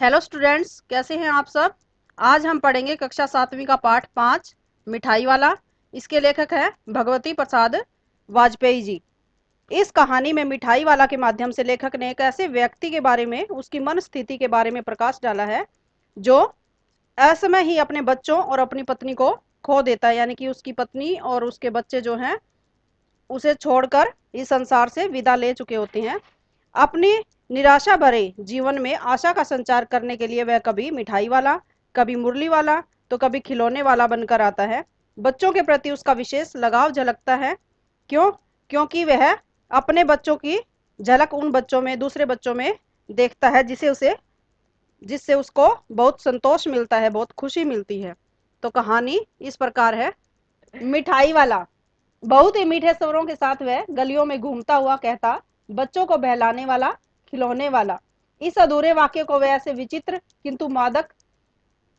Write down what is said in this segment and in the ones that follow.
Hello students, कैसे हैं आप सब। आज हम पढ़ेंगे कक्षा 7वीं का पाठ 5 मिठाई वाला। इसके लेखक हैं भगवती प्रसाद वाजपेयी जी। इस कहानी में मिठाई वाला के माध्यम से लेखक ने एक ऐसे व्यक्ति के बारे में, उसकी मन स्थिति के बारे में प्रकाश डाला है जो असमय ही अपने बच्चों और अपनी पत्नी को खो देता है। यानी कि उसकी पत्नी और उसके बच्चे जो हैं उसे छोड़कर इस संसार से विदा ले चुके होते हैं। अपनी निराशा भरे जीवन में आशा का संचार करने के लिए वह कभी मिठाई वाला, कभी मुरली वाला, तो कभी खिलौने वाला बनकर आता है। बच्चों के प्रति उसका विशेष लगाव झलकता है। क्यों? क्योंकि वह अपने बच्चों की झलक उन बच्चों में, दूसरे बच्चों में देखता है जिससे उसको बहुत संतोष मिलता है, बहुत खुशी मिलती है। तो कहानी इस प्रकार है। मिठाई वाला बहुत ही मीठे स्वरों के साथ वह गलियों में घूमता हुआ कहता, बच्चों को बहलाने वाला, खिलौने वाला। इस अधूरे वाक्य को वह ऐसे विचित्र किंतु मादक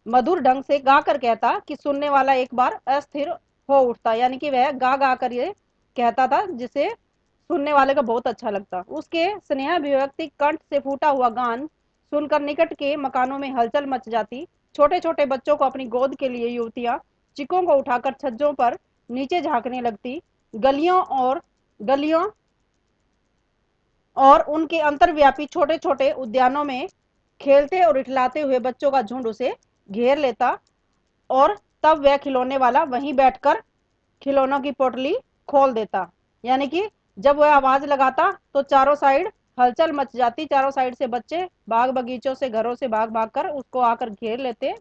मधुर ढंग से गा कर कहता कि सुनने वाला एक बार अस्थिर हो उठता। यानी कि वह गा गा कर ये कहता था जिसे सुनने वाले को बहुत अच्छा लगता। उसके स्नेह विभक्ति कंठ से फूटा हुआ गान सुनकर निकट के मकानों में हलचल मच जाती। छोटे छोटे बच्चों को अपनी गोद के लिए युवतियां चिकों को उठाकर छज्जों पर नीचे झांकने लगती। गलियों और उनके अंतर्व्यापी छोटे छोटे उद्यानों में खेलते और इठलाते हुए बच्चों का झुंड उसे घेर लेता। और तब वह खिलौने वाला वहीं बैठकर खिलौनों की पोटली खोल देता। यानी कि जब वह आवाज लगाता तो चारों साइड हलचल मच जाती। चारों साइड से बच्चे बाग बगीचों से, घरों से भाग भाग कर उसको आकर घेर लेते।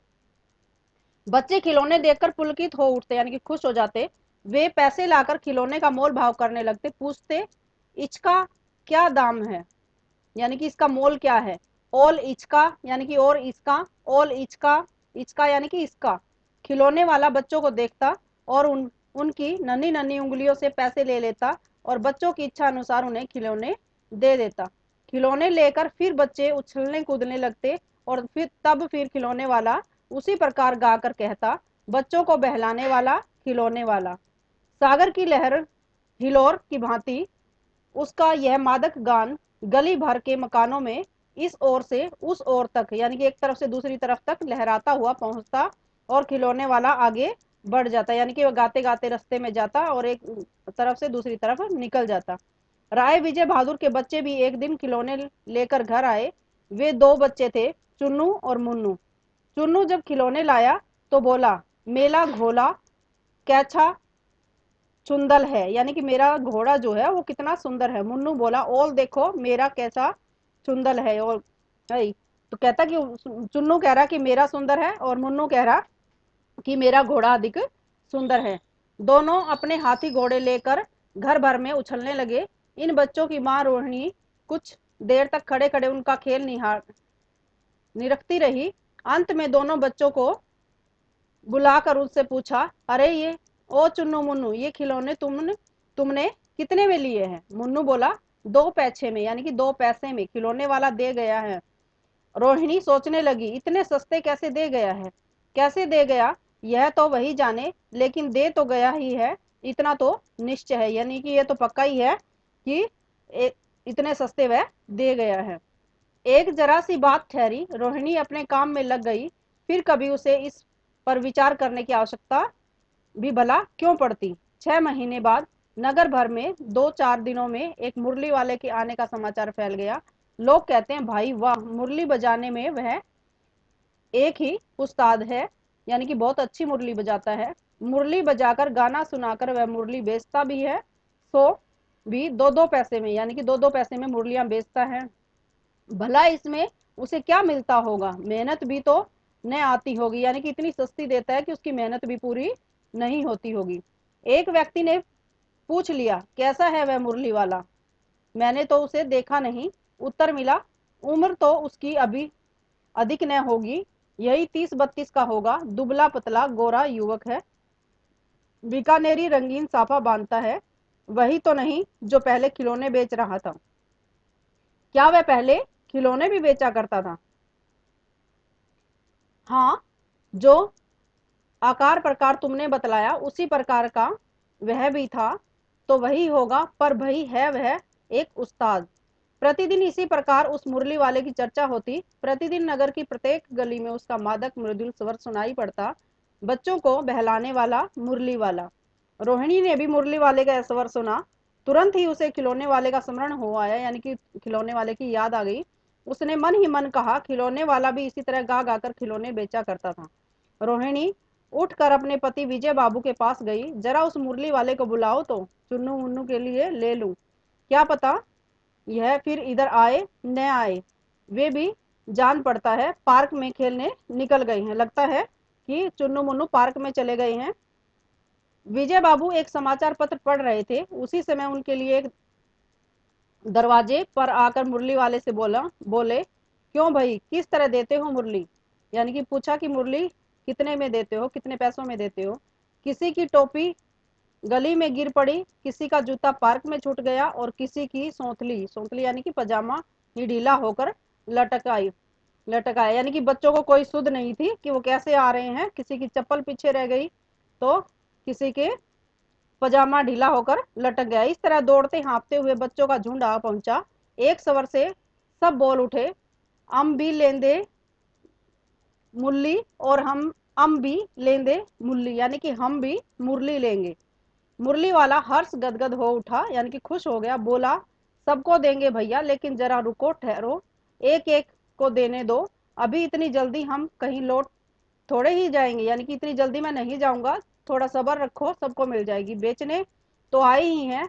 बच्चे खिलौने देखकर पुलकित हो उठते, यानी कि खुश हो जाते। वे पैसे लाकर खिलौने का मोल भाव करने लगते। पूछते, इसका क्या दाम है, यानी कि इसका मोल क्या है। ओल इचका, यानी कि और इसका। ओल इचका, इचका यानी कि इसका। खिलौने वाला बच्चों को देखता और उनकी नन्ही नन्ही उंगलियों से पैसे ले लेता और बच्चों की इच्छा अनुसार उन्हें खिलौने दे देता। खिलौने लेकर फिर बच्चे उछलने कूदने लगते और फिर खिलौने वाला उसी प्रकार गा कर कहता, बच्चों को बहलाने वाला, खिलौने वाला। सागर की लहर हिलोर की भांति उसका यह मादक गान गली भर के मकानों में इस ओर से उस ओर तक, यानी कि एक तरफ से दूसरी तरफ तक लहराता हुआ पहुंचता और खिलौने वाला आगे बढ़ जाता। यानी कि वह गाते गाते रास्ते में जाता और एक तरफ से दूसरी तरफ निकल जाता। राय विजय बहादुर के बच्चे भी एक दिन खिलौने लेकर घर आए। वे दो बच्चे थे, चुन्नू और मुन्नू। चुन्नू जब खिलौने लाया तो बोला, मेला घोला कैसा सुंदर है, यानी कि मेरा घोड़ा जो है वो कितना सुंदर है। मुन्नू बोला, ओल देखो मेरा कैसा सुंदर है। और तो कहता कि चुन्नू कह रहा कि मेरा सुंदर है और मुन्नू कह रहा कि मेरा घोड़ा अधिक सुंदर है। दोनों अपने हाथी घोड़े लेकर घर भर में उछलने लगे। इन बच्चों की माँ रोहिणी कुछ देर तक खड़े खड़े उनका खेल निरखती रही। अंत में दोनों बच्चों को बुलाकर उससे पूछा, अरे ये ओ चुन्नू मुन्नू, ये खिलौने तुमने कितने में लिए हैं। मुन्नू बोला, 2 पैसे में, यानी कि 2 पैसे में खिलौने वाला दे गया है। रोहिणी सोचने लगी, इतने सस्ते कैसे दे गया है, कैसे दे गया यह तो वही जाने, लेकिन दे तो गया ही है, इतना तो निश्चय है। यानी कि ये तो पक्का ही है कि इतने सस्ते वह दे गया है। एक जरा सी बात ठहरी, रोहिणी अपने काम में लग गई। फिर कभी उसे इस पर विचार करने की आवश्यकता भी भला क्यों पड़ती। 6 महीने बाद नगर भर में 2-4 दिनों में एक मुरली वाले के आने का समाचार फैल गया। लोग कहते हैं, भाई वाह, मुरली बजाने में वह एक ही उस्ताद है, यानी कि बहुत अच्छी मुरली बजाता है। मुरली बजाकर गाना सुनाकर वह मुरली बेचता भी है, सो भी 2-2 पैसे में, यानी कि 2-2 पैसे में मुरलियां बेचता है। भला इसमें उसे क्या मिलता होगा, मेहनत भी तो न आती होगी, यानी कि इतनी सस्ती देता है कि उसकी मेहनत भी पूरी नहीं होती होगी। एक व्यक्ति ने पूछ लिया, कैसा है वह मुरली वाला, मैंने तो उसे देखा नहीं। उत्तर मिला, उम्र तो उसकी अभी अधिक न होगी, यही 30-32 का होगा, दुबला पतला गोरा युवक है, बीकानेरी रंगीन साफा बांधता है। वही तो नहीं जो पहले खिलौने बेच रहा था। क्या वह पहले खिलौने भी बेचा करता था? हाँ, जो आकार प्रकार तुमने बतलाया उसी प्रकार का वह भी था। तो वही होगा, पर वही है वह एक उस्ताद। प्रतिदिन इसी प्रकार उस मुरली वाले की चर्चा होती। प्रतिदिन नगर की प्रत्येक गली में उसका मादक मृदुल स्वर सुनाई पड़ता, बच्चों को बहलाने वाला मुरली वाला। रोहिणी ने भी मुरली वाले का स्वर सुना। तुरंत ही उसे खिलौने वाले का स्मरण हो आया, यानी कि खिलौने वाले की याद आ गई। उसने मन ही मन कहा, खिलौने वाला भी इसी तरह गा गाकर खिलौने बेचा करता था। रोहिणी उठकर अपने पति विजय बाबू के पास गई। जरा उस मुरली वाले को बुलाओ तो चुन्नू मुन्नू के लिए ले लूं। क्या पता यह फिर इधर आए न आए। वे भी जान पड़ता है पार्क में खेलने निकल गए हैं। लगता है कि चुन्नू मुन्नू पार्क में चले गए हैं। विजय बाबू एक समाचार पत्र पढ़ रहे थे। उसी समय उनके लिए एक दरवाजे पर आकर मुरली वाले से बोले, क्यों भाई, किस तरह देते हो मुरली? यानी कि पूछा कि मुरली कितने में देते हो, कितने पैसों में देते हो? किसी की टोपी गली में गिर पड़ी, किसी का जूता पार्क में छूट गया और किसी की सौंतली सौंतली यानी कि पजामा ही ढीला होकर लटक आया। यानी कि बच्चों को कोई सुध नहीं थी कि वो कैसे आ रहे हैं। किसी की चप्पल पीछे रह गई तो किसी के पजामा ढीला होकर लटक गया। इस तरह दौड़ते हाँफते हुए बच्चों का झुंड आ पहुंचा। एक स्वर से सब बोल उठे, हम भी लेंदे मुरली और हम भी लेंदे मुरली, यानी कि हम भी मुरली लेंगे। मुरली वाला हर्ष गदगद हो उठा, यानी कि खुश हो गया। बोला, सबको देंगे भैया, लेकिन जरा रुको, ठहरो, एक एक को देने दो। अभी इतनी जल्दी हम कहीं लौट थोड़े ही जाएंगे, यानी कि इतनी जल्दी मैं नहीं जाऊंगा। थोड़ा सब्र रखो, सबको मिल जाएगी। बेचने तो आए ही हैं,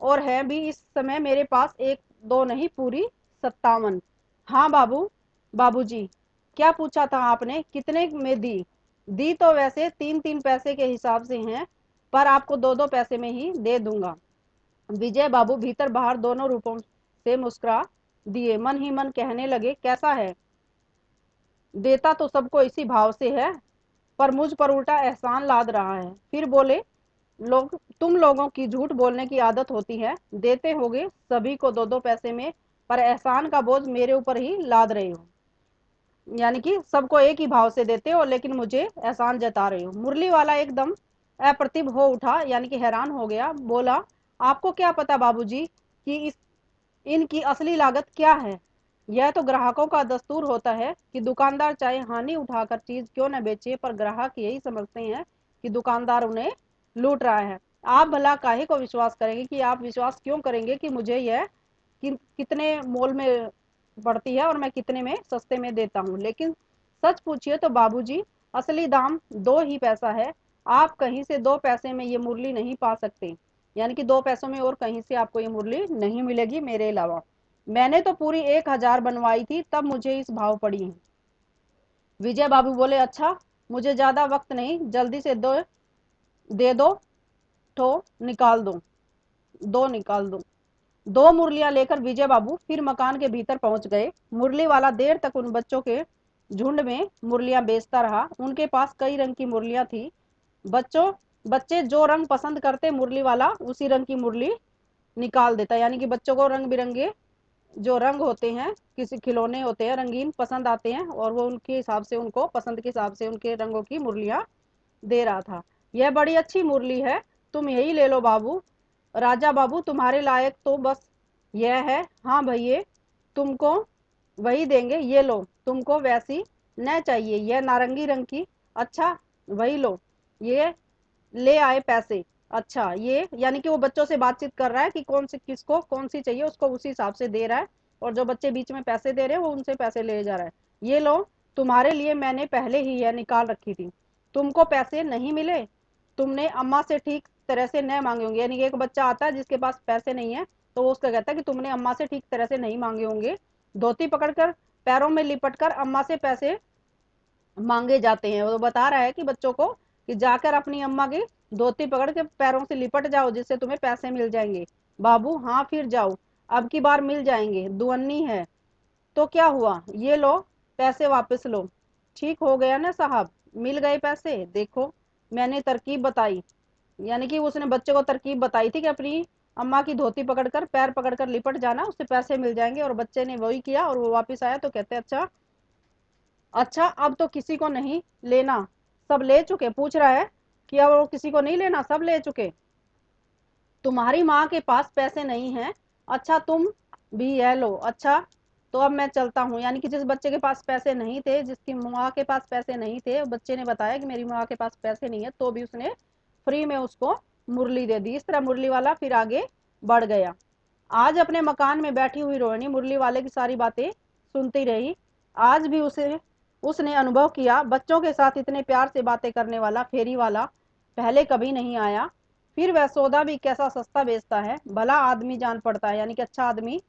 और है भी इस समय मेरे पास एक दो नहीं, पूरी 57। हाँ बाबू, बाबूजी, क्या पूछा था आपने? कितने में दी? दी तो वैसे 3-3 पैसे के हिसाब से हैं, पर आपको 2-2 पैसे में ही दे दूंगा। विजय बाबू भीतर बाहर दोनों रूपों से मुस्कुरा दिए। मन ही मन कहने लगे, कैसा है, देता तो सबको इसी भाव से है, पर मुझ पर उल्टा एहसान लाद रहा है। फिर बोले, तुम लोगों की झूठ बोलने की आदत होती है। देते होगे सभी को 2-2 पैसे में, पर एहसान का बोझ मेरे ऊपर ही लाद रहे हो। यानी कि सबको एक ही भाव से देते हो, लेकिन मुझे एहसान जता रहे हो। मुरली वाला एकदम अप्रतिभ हो उठा, यानी कि हैरान हो गया। बोला, आपको क्या पता बाबूजी कि इनकी असली लागत क्या है? यह तो ग्राहकों का दस्तूर होता है कि दुकानदार चाहे हानि उठाकर चीज क्यों न बेचे, पर ग्राहक यही समझते हैं कि दुकानदार उन्हें लूट रहा है। आप भला काहे को विश्वास करेंगे, कि आप विश्वास क्यों करेंगे कि मुझे यह कितने मोल में पड़ती है और मैं कितने में सस्ते में देता हूँ? लेकिन सच पूछिए तो बाबूजी, असली दाम 2 ही पैसा है। आप कहीं से 2 पैसे में ये मुरली नहीं पा सकते। यानी कि 2 पैसों में और कहीं से आपको ये मुरली नहीं मिलेगी मेरे अलावा। मैंने तो पूरी 1000 बनवाई थी, तब मुझे इस भाव पड़ी है। विजय बाबू बोले, अच्छा, मुझे ज्यादा वक्त नहीं, जल्दी से दे दो, तो निकाल दो, दो निकाल दो। 2 मुरलियां लेकर विजय बाबू फिर मकान के भीतर पहुंच गए। मुरली वाला देर तक उन बच्चों के झुंड में मुरलियां बेचता रहा। उनके पास कई रंग की मुरलियां थी। बच्चों बच्चे जो रंग पसंद करते, मुरली वाला उसी रंग की मुरली निकाल देता। यानी कि बच्चों को रंग बिरंगे जो रंग होते हैं, किसी खिलौने होते हैं रंगीन, पसंद आते हैं, और वो उनके हिसाब से, उनको पसंद के हिसाब से उनके रंगों की मुरलियां दे रहा था। यह बड़ी अच्छी मुरली है, तुम यही ले लो बाबू। राजा बाबू, तुम्हारे लायक तो बस यह है। हाँ भैया, तुमको वही देंगे, ये लो। तुमको वैसी न चाहिए, यह नारंगी रंग की? अच्छा, वही लो। ये ले आए पैसे। अच्छा, ये यानी कि वो बच्चों से बातचीत कर रहा है कि कौन सी, किसको कौन सी चाहिए, उसको उसी हिसाब से दे रहा है। और जो बच्चे बीच में पैसे दे रहे हैं वो उनसे पैसे ले जा रहा है। ये लो, तुम्हारे लिए मैंने पहले ही यह निकाल रखी थी। तुमको पैसे नहीं मिले? तुमने अम्मा से ठीक तरह से न मांगे होंगे। यानी कि एक बच्चा आता है जिसके पास पैसे नहीं है, तो वो उसका कहता है कि तुमने अम्मा से ठीक तरह से नहीं मांगे होंगे। धोती पकड़कर पैरों में लिपट कर अम्मा से पैसे मांगे जाते हैं। वो बता रहा है कि बच्चों को कि जाकर अपनी अम्मा की धोती पकड़ के पैरों से लिपट जाओ, जिससे तुम्हें पैसे मिल जाएंगे। बाबू, हाँ फिर जाओ, अब की बार मिल जाएंगे, दुअन्नी है। तो क्या हुआ, ये लो, पैसे वापस लो। ठीक हो गया ना साहब, मिल गए पैसे। देखो, मैंने तरकीब बताई। यानी कि उसने बच्चे को तरकीब बताई थी कि अपनी अम्मा की धोती पकड़कर, पैर पकड़कर लिपट जाना, उससे पैसे मिल जाएंगे। और बच्चे ने वही किया, और वो वापस आया तो कहते, अच्छा अच्छा, अब तो किसी को नहीं लेना, सब ले चुके। पूछ रहा है कि अब वो किसी को नहीं लेना, सब ले चुके। तुम्हारी माँ के पास पैसे नहीं हैं। अच्छा, तुम भी है, लो अच्छा, तो अब मैं चलता हूँ। यानी कि जिस बच्चे के पास पैसे नहीं थे, जिसकी माँ के पास पैसे नहीं थे, बच्चे ने बताया कि मेरी माँ के पास पैसे नहीं है, तो भी उसने फ्री में उसको मुरली दे दी। इस तरह मुरली वाला फिर आगे बढ़ गया। आज अपने मकान में बैठी हुई रोहिणी मुरली वाले की सारी बातें सुनती रही। आज भी उसे उसने अनुभव किया, बच्चों के साथ इतने प्यार से बातें करने वाला फेरी वाला पहले कभी नहीं आया। फिर वह सौदा भी कैसा सस्ता बेचता है, भला आदमी जान पड़ता है, यानी कि अच्छा आदमी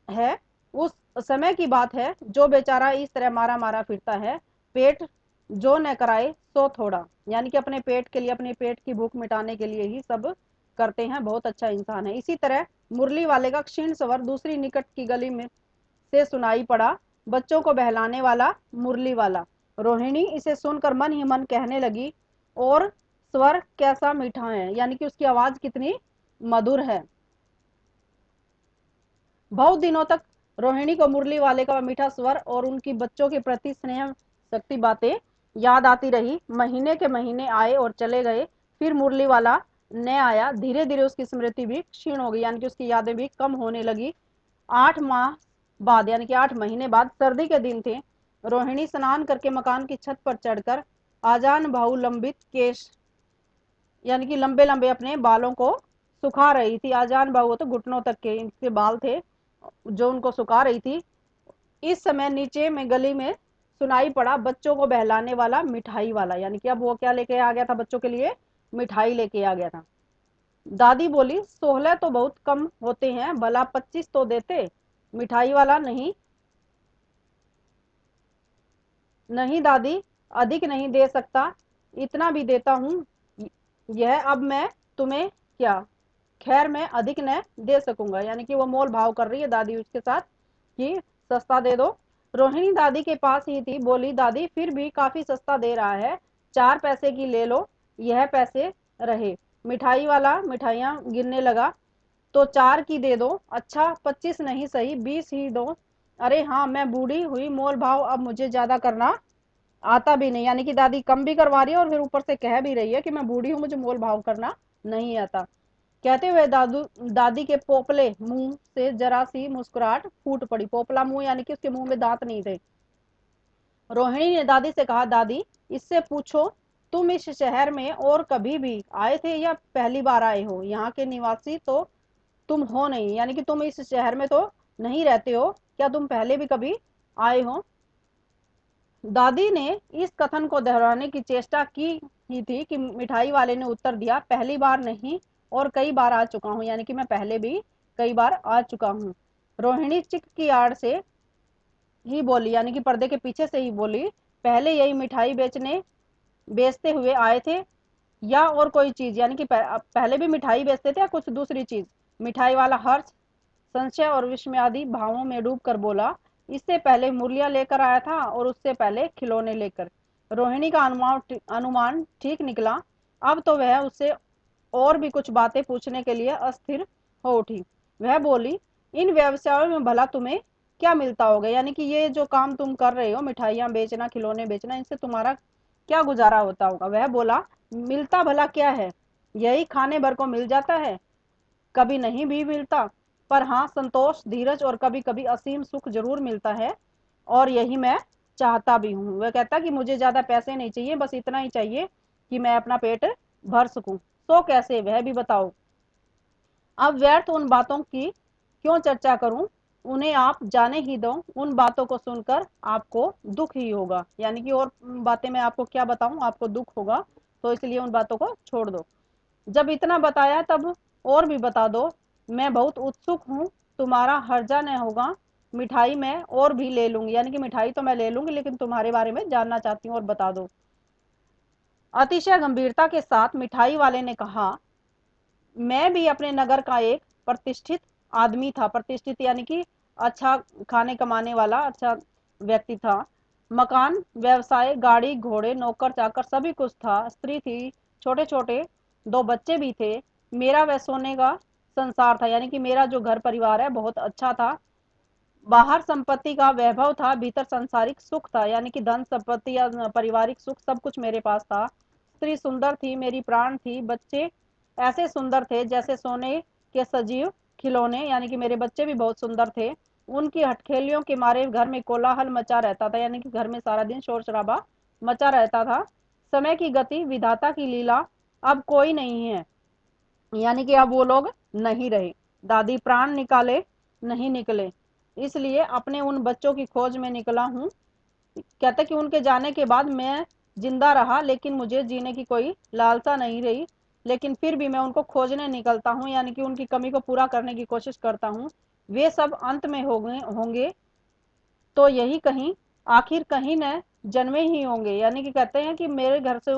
है। उस समय की बात है, जो बेचारा इस तरह मारा मारा फिरता है, पेट जो न कराए सो थोड़ा, यानी कि अपने पेट के लिए, अपने पेट की भूख मिटाने के लिए ही सब करते हैं, बहुत अच्छा इंसान है। इसी तरह मुरली वाले का क्षीण स्वर दूसरी निकट की गली में से सुनाई पड़ा, बच्चों को बहलाने वाला मुरली वाला। रोहिणी इसे सुनकर मन ही मन कहने लगी, और स्वर कैसा मीठा है, यानी कि उसकी आवाज कितनी मधुर है। बहुत दिनों तक रोहिणी को मुरली वाले का मीठा स्वर और उनकी बच्चों के प्रति स्नेह शक्ति बातें याद आती रही। महीने के महीने आए और चले गए, फिर मुरली वाला न आया। धीरे धीरे उसकी स्मृति भी क्षीण हो गई, यानी कि उसकी यादें भी कम होने लगी। 8 माह बाद, यानी कि 8 महीने बाद, सर्दी के दिन थे। रोहिणी स्नान करके मकान की छत पर चढ़कर आजान भाऊ लंबित केश, यानी कि लंबे लंबे अपने बालों को सुखा रही थी। आजान बाहु तो घुटनों तक के इनके बाल थे, जो उनको सुखा रही थी। इस समय नीचे में गली में सुनाई पड़ा, बच्चों को बहलाने वाला मिठाई वाला, यानी कि अब वो क्या लेके आ गया था बच्चों के लिए, मिठाई लेके आ गया था। दादी बोली, 16 तो बहुत कम होते हैं, भला 25 तो देते। मिठाई वाला, नहीं नहीं दादी, अधिक नहीं दे सकता, इतना भी देता हूँ। यह अब मैं तुम्हें क्या, खैर मैं अधिक न दे सकूंगा, यानी कि वो मोल भाव कर रही है दादी उसके साथ कि सस्ता दे दो। रोहिणी दादी के पास ही थी, बोली, दादी फिर भी काफी सस्ता दे रहा है, 4 पैसे की ले लो, यह पैसे रहे। मिठाई वाला मिठाइयाँ गिनने लगा, तो 4 की दे दो, अच्छा 25 नहीं सही 20 ही दो। अरे हाँ, मैं बूढ़ी हुई, मोल भाव अब मुझे ज्यादा करना आता भी नहीं, यानी कि दादी कम भी करवा रही है और फिर ऊपर से कह भी रही है कि मैं बूढ़ी हूँ, मुझे मोल भाव करना नहीं आता। कहते हुए दादू दादी के पोपले मुंह से जरा सी मुस्कुराहट फूट पड़ी। पोपला मुंह, यानी कि उसके मुंह में दांत नहीं थे। रोहिणी ने दादी से कहा, दादी इससे पूछो, तुम इस शहर में और कभी भी आए थे या पहली बार आए हो? यहाँ के निवासी तो तुम हो नहीं, यानी कि तुम इस शहर में तो नहीं रहते हो, क्या तुम पहले भी कभी आए हो? दादी ने इस कथन को दोहराने की चेष्टा की ही थी कि मिठाई वाले ने उत्तर दिया, पहली बार नहीं और कई बार आ चुका हूँ, यानी कि मैं पहले भी कई बार आ चुका हूँ। रोहिणी चिक की आड़ से ही बोली, यानी कि पर्दे के पीछे से ही बोली, पहले यही मिठाई बेचते हुए आए थे या और कोई चीज, यानी कि पहले भी मिठाई बेचते थे या कुछ दूसरी चीज? मिठाई वाला हर्ष, संशय और विस्मय आदि भावों में डूब कर बोला, इससे पहले मुरलिया लेकर आया था और उससे पहले खिलौने लेकर। रोहिणी का अनुमान ठीक निकला। अब तो वह उससे और भी कुछ बातें पूछने के लिए अस्थिर हो उठी। वह बोली, इन व्यवसायों में भला तुम्हें क्या मिलता होगा, यानी कि ये जो काम तुम कर रहे हो, मिठाइयाँ बेचना, खिलौने बेचना, इनसे तुम्हारा क्या गुजारा होता होगा? वह बोला, मिलता भला क्या है, यही खाने भर को मिल जाता है, कभी नहीं भी मिलता, पर हाँ संतोष, धीरज और कभी कभी असीम सुख जरूर मिलता है, और यही मैं चाहता भी हूँ। वह कहता कि मुझे ज्यादा पैसे नहीं चाहिए, बस इतना ही चाहिए कि मैं अपना पेट भर सकूं। तो कैसे, वह भी बताओ। अब व्यर्थ उन बातों की क्यों चर्चा करूं, उन्हें आप जाने ही दो, उन बातों को सुनकर आपको दुख ही होगा, यानी कि और बातें मैं आपको क्या बताऊं, आपको दुख होगा, तो इसलिए उन बातों को छोड़ दो। जब इतना बताया तब और भी बता दो, मैं बहुत उत्सुक हूँ, तुम्हारा हर्जा न होगा, मिठाई मैं और भी ले लूंगी, यानी कि मिठाई तो मैं ले लूंगी, लेकिन तुम्हारे बारे में जानना चाहती हूँ और बता दो। अतिशय गंभीरता के साथ मिठाई वाले ने कहा, मैं भी अपने नगर का एक प्रतिष्ठित आदमी था, प्रतिष्ठित यानी कि अच्छा खाने कमाने वाला अच्छा व्यक्ति था। मकान, व्यवसाय, गाड़ी घोड़े, नौकर चाकर सभी कुछ था, स्त्री थी, छोटे छोटे 2 बच्चे भी थे। मेरा वह सोने का संसार था, यानी कि मेरा जो घर परिवार है बहुत अच्छा था। बाहर संपत्ति का वैभव था, भीतर सांसारिक सुख था, यानी कि धन संपत्ति या पारिवारिक सुख सब कुछ मेरे पास था। स्त्री सुंदर थी, मेरी प्राण थी, बच्चे ऐसे सुंदर थे जैसे सोने के सजीव खिलौने यानी कि मेरे बच्चे भी बहुत सुंदर थे। उनकी हठखेलियों के मारे घर में कोलाहल मचा रहता था, यानी कि घर में सारा दिन शोर शराबा मचा रहता था। समय की गति, विधाता की लीला, अब कोई नहीं है, यानी कि अब वो लोग नहीं रहे। दादी प्राण निकाले नहीं निकले, इसलिए अपने उन बच्चों की खोज में निकला हूँ। कहते कि उनके जाने के बाद मैं जिंदा रहा, लेकिन मुझे जीने की कोई लालसा नहीं रही, लेकिन फिर भी मैं उनको खोजने निकलता हूँ, यानी कि उनकी कमी को पूरा करने की कोशिश करता हूँ। वे सब अंत में होंगे तो यही कहीं, आखिर कहीं न जन्मे ही होंगे, यानी कि कहते हैं कि मेरे घर से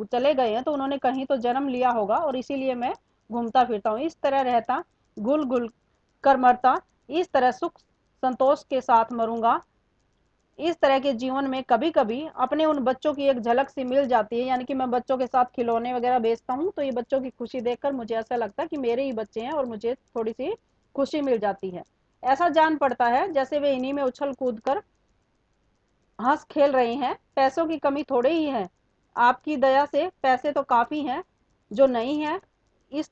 चले गए हैं तो उन्होंने कहीं तो जन्म लिया होगा, और इसीलिए मैं घूमता फिरता हूँ। इस तरह रहता, घुल घुल कर मरता, इस तरह सुख संतोष के साथ मरूंगा। इस तरह के जीवन में कभी कभी अपने उन बच्चों की एक झलक सी मिल जाती है, यानी कि मैं बच्चों के साथ खिलौने वगैरह बेचता हूँ, तो ये बच्चों की खुशी देखकर मुझे ऐसा लगता है कि मेरे ही बच्चे हैं और मुझे थोड़ी सी खुशी मिल जाती है। ऐसा जान पड़ता है जैसे वे इन्हीं में उछल कूद कर हंस खेल रही हैं। पैसों की कमी थोड़े ही है, आपकी दया से पैसे तो काफी हैं, जो नहीं है इस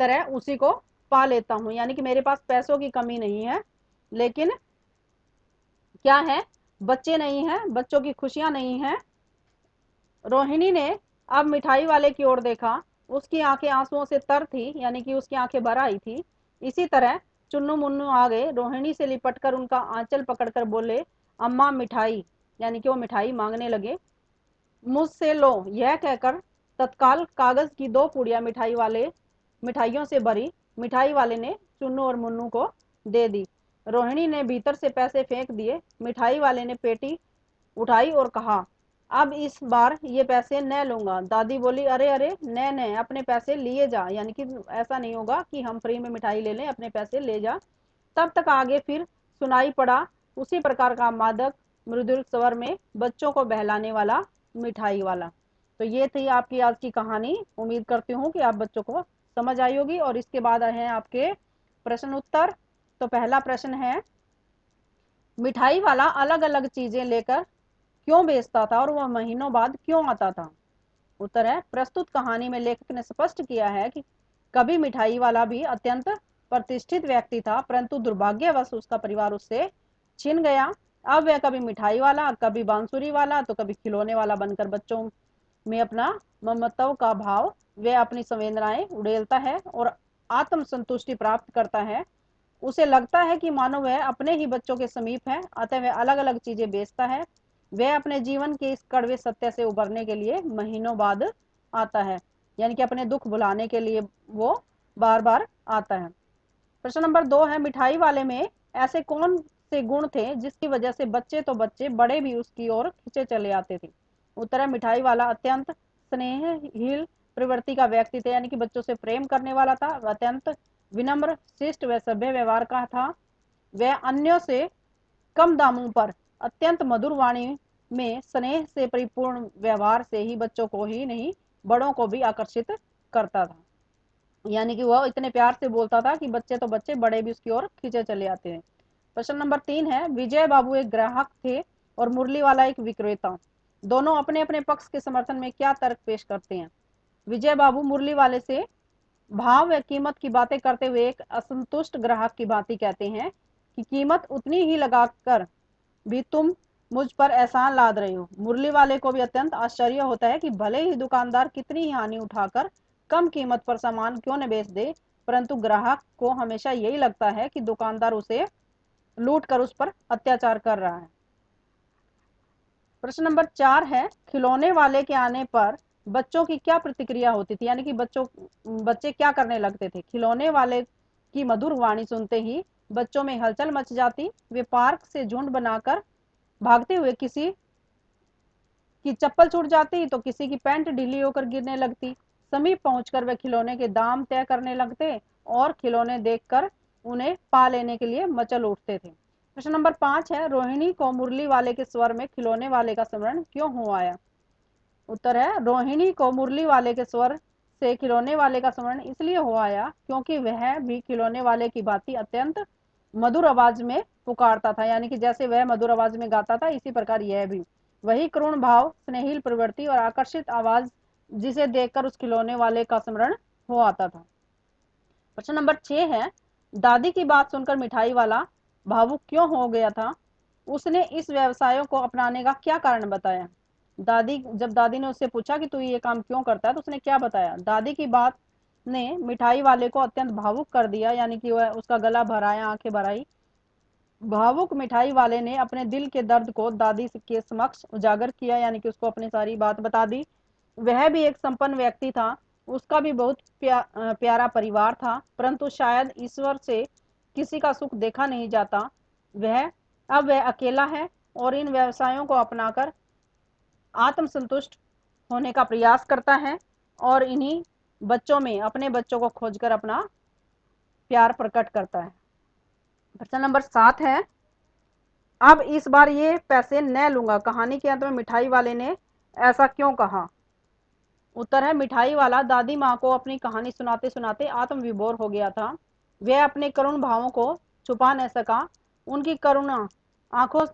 तरह उसी को पा लेता हूँ, यानी कि मेरे पास पैसों की कमी नहीं है, लेकिन क्या है, बच्चे नहीं हैं, बच्चों की खुशियां नहीं हैं। रोहिणी ने अब मिठाई वाले की ओर देखा, उसकी आंखें आंसुओं से तर थी, यानी कि उसकी आंखें भर आई थी। इसी तरह चुन्नू मुन्नू आ गए, रोहिणी से लिपटकर उनका आंचल पकड़कर बोले, अम्मा मिठाई, यानी कि वो मिठाई मांगने लगे। मुझसे लो, यह कहकर तत्काल कागज की 2 पुड़िया मिठाइयों से भरी मिठाई वाले ने चुन्नू और मुन्नू को दे दी। रोहिणी ने भीतर से पैसे फेंक दिए। मिठाई वाले ने पेटी उठाई और कहा, अब इस बार ये पैसे न लूंगा। दादी बोली, अरे अरे, न न, अपने पैसे लिए जा, यानी कि ऐसा नहीं होगा कि हम फ्री में मिठाई ले लें, अपने पैसे ले जा। तब तक आगे फिर सुनाई पड़ा उसी प्रकार का मादक मृदुल स्वर में बच्चों को बहलाने वाला मिठाई वाला। तो ये थी आपकी आज की कहानी। उम्मीद करती हूँ कि आप बच्चों को समझ आई होगी। और इसके बाद है आपके प्रश्न उत्तर। तो पहला प्रश्न है, मिठाई वाला अलग अलग चीजें लेकर क्यों बेचता था और वह महीनों बाद क्यों आता था? उत्तर है, प्रस्तुत कहानी में लेखक ने स्पष्ट किया है कि कभी मिठाई वाला भी अत्यंत प्रतिष्ठित व्यक्ति था, परंतु दुर्भाग्यवश उसका परिवार उससे छिन गया। अब वह कभी मिठाई वाला, कभी बांसुरी वाला, तो कभी खिलौने वाला बनकर बच्चों में अपना ममत्व का भाव, वह अपनी संवेदनाएं उड़ेलता है और आत्म संतुष्टि प्राप्त करता है। उसे लगता है कि मानो वह अपने ही बच्चों के समीप है, अतः वह अलग अलग चीजें बेचता है। वह अपने जीवन के इस कड़वे सत्य से उबरने के लिए महीनों बाद आता है, यानी कि अपने दुख भुलाने के लिए वो बार बार आता है। प्रश्न नंबर 2 है, मिठाई वाले में ऐसे कौन से गुण थे जिसकी वजह से बच्चे तो बच्चे, बड़े भी उसकी ओर खिंचे चले आते थे? उत्तर है, मिठाई वाला अत्यंत स्नेहहीन प्रवृत्ति का व्यक्ति था, यानी कि बच्चों से प्रेम करने वाला था। अत्यंत विनम्र, शिष्ट व सभ्य व्यवहार का था। वह अन्यों से कम दामों पर अत्यंत मधुर वाणी में स्नेह से परिपूर्ण व्यवहार से ही बच्चों को ही नहीं, बड़ों को भी आकर्षित करता था, यानी कि वह इतने प्यार से बोलता था कि बच्चे तो बच्चे, बड़े भी उसकी ओर खींचे चले आते हैं। प्रश्न नंबर 3 है, विजय बाबू एक ग्राहक थे और मुरली वाला एक विक्रेता। दोनों अपने अपने पक्ष के समर्थन में क्या तर्क पेश करते हैं? विजय बाबू मुरली वाले से भाव व कीमत की बातें करते हुए एक असंतुष्ट ग्राहक की भांति कहते हैं कि कीमत उतनी ही लगाकर भी तुम मुझ पर एहसान लाद रहे हो। मुरली वाले को भी अत्यंत आश्चर्य होता है कि भले ही दुकानदार कितनी ही हानि उठाकर कम कीमत पर सामान क्यों न बेच दे, परंतु ग्राहक को हमेशा यही लगता है कि दुकानदार उसे लूट कर उस पर अत्याचार कर रहा है। प्रश्न नंबर 4 है, खिलौने वाले के आने पर बच्चों की क्या प्रतिक्रिया होती थी, यानी कि बच्चे क्या करने लगते थे? खिलौने वाले की मधुर वाणी सुनते ही बच्चों में हलचल मच जाती। वे पार्क से झुंड बनाकर भागते हुए, किसी की चप्पल छूट जाती तो किसी की पैंट ढीली होकर गिरने लगती। समीप पहुंचकर वे खिलौने के दाम तय करने लगते और खिलौने देखकर उन्हें पा लेने के लिए मचल उठते थे। प्रश्न नंबर 5 है, रोहिणी को मुरली वाले के स्वर में खिलौने वाले का स्मरण क्यों हो आया? उत्तर है, रोहिणी को मुरली वाले के स्वर से खिलौने वाले का स्मरण इसलिए हो आया क्योंकि वह भी खिलौने वाले की भांति अत्यंत मधुर आवाज में पुकारता था, यानी कि जैसे वह मधुर आवाज में गाता था, इसी प्रकार यह भी वही करुण भाव, स्नेहिल प्रवृत्ति और आकर्षित आवाज, जिसे देखकर उस खिलौने वाले का स्मरण हो आता था। प्रश्न नंबर 6 है, दादी की बात सुनकर मिठाई वाला भावुक क्यों हो गया था? उसने इस व्यवसाय को अपनाने का क्या कारण बताया? जब दादी ने उससे पूछा कि तू ये काम क्यों करता है, तो उसने क्या बताया? दादी की बात ने मिठाई वाले को अत्यंत भावुक कर दिया, यानी कि वह उसका गला भराया, आंखें भर आई। भावुक मिठाई वाले ने अपने दिल के दर्द को दादी के समक्ष उजागर किया, यानी कि उसको अपनी सारी बात बता दी। वह भी एक संपन्न व्यक्ति था, उसका भी बहुत प्यारा परिवार था, परंतु शायद ईश्वर से किसी का सुख देखा नहीं जाता। वह अकेला है और इन व्यवसायों को अपनाकर आत्मसंतुष्ट होने का प्रयास करता है और इन्हीं बच्चों में अपने बच्चों को खोजकर अपना प्यार प्रकट करता है। प्रश्न नंबर 7 है, अब इस बार ये पैसे न लूंगा, कहानी के अंत में मिठाई वाले ने ऐसा क्यों कहा? उत्तर है, मिठाई वाला दादी माँ को अपनी कहानी सुनाते सुनाते आत्मविभोर हो गया था। वह अपने करुण भावों को छुपा न सका। उनकी करुणा आंखों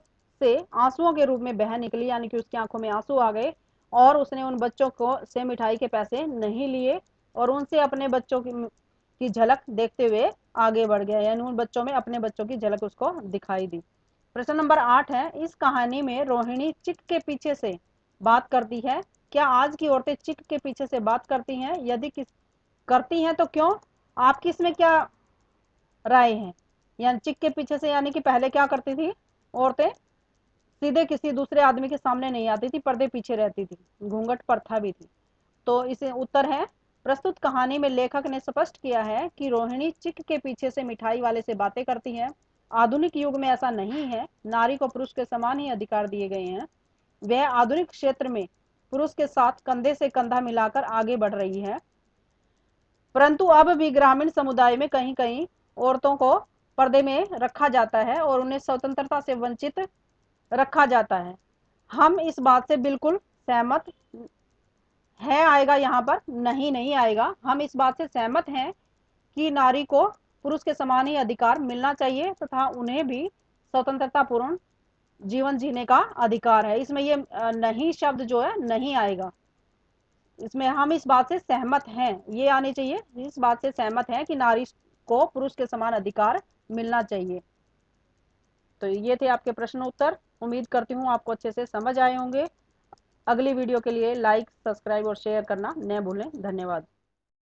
से आंसुओं के रूप में बह निकली, यानी कि उसकी आंखों में आंसू आ गए और उसने उन बच्चों को से मिठाई के पैसे नहीं लिए और उनसे अपने बच्चों की झलक देखते हुए आगे बढ़ गया, यानी उन बच्चों में अपने बच्चों की झलक उसको दिखाई दी। प्रश्न नंबर 8 है, इस कहानी में रोहिणी चिट के पीछे से बात करती है। क्या आज की औरतें चिट के पीछे से बात करती हैं? यदि करती हैं तो क्यों? आपकी इसमें क्या राय है? यानी चिट के पीछे से, यानी कि पहले क्या करती थी औरतें? सीधे किसी दूसरे आदमी के सामने नहीं आती थी, पर्दे पीछे रहती थी, घूंघट प्रथा भी थी। तो इसे उत्तर है, प्रस्तुत कहानी में लेखक ने स्पष्ट किया है कि रोहिणी चिट के पीछे से मिठाई वाले से बातें करती है। आधुनिक युग में ऐसा नहीं है, नारी को पुरुष के समान ही अधिकार दिए गए हैं। वह आधुनिक क्षेत्र में पुरुष के साथ कंधे से कंधा मिलाकर आगे बढ़ रही है, परंतु अब भी ग्रामीण समुदाय में कहीं कहीं औरतों को पर्दे में रखा जाता है और उन्हें स्वतंत्रता से वंचित रखा जाता है। हम इस बात से बिल्कुल सहमत है, आएगा यहाँ पर नहीं, नहीं आएगा। हम इस बात से सहमत हैं कि नारी को पुरुष के समान ही अधिकार मिलना चाहिए तथा उन्हें भी स्वतंत्रता पूर्ण जीवन जीने का अधिकार है। इसमें ये नहीं शब्द जो है नहीं आएगा, इसमें हम इस बात से सहमत हैं, ये आने चाहिए, इस बात से सहमत हैं कि नारी को पुरुष के समान अधिकार मिलना चाहिए। तो ये थे आपके प्रश्न उत्तर। उम्मीद करती हूँ आपको अच्छे से समझ आए होंगे। अगली वीडियो के लिए लाइक, सब्सक्राइब और शेयर करना न भूलें। धन्यवाद।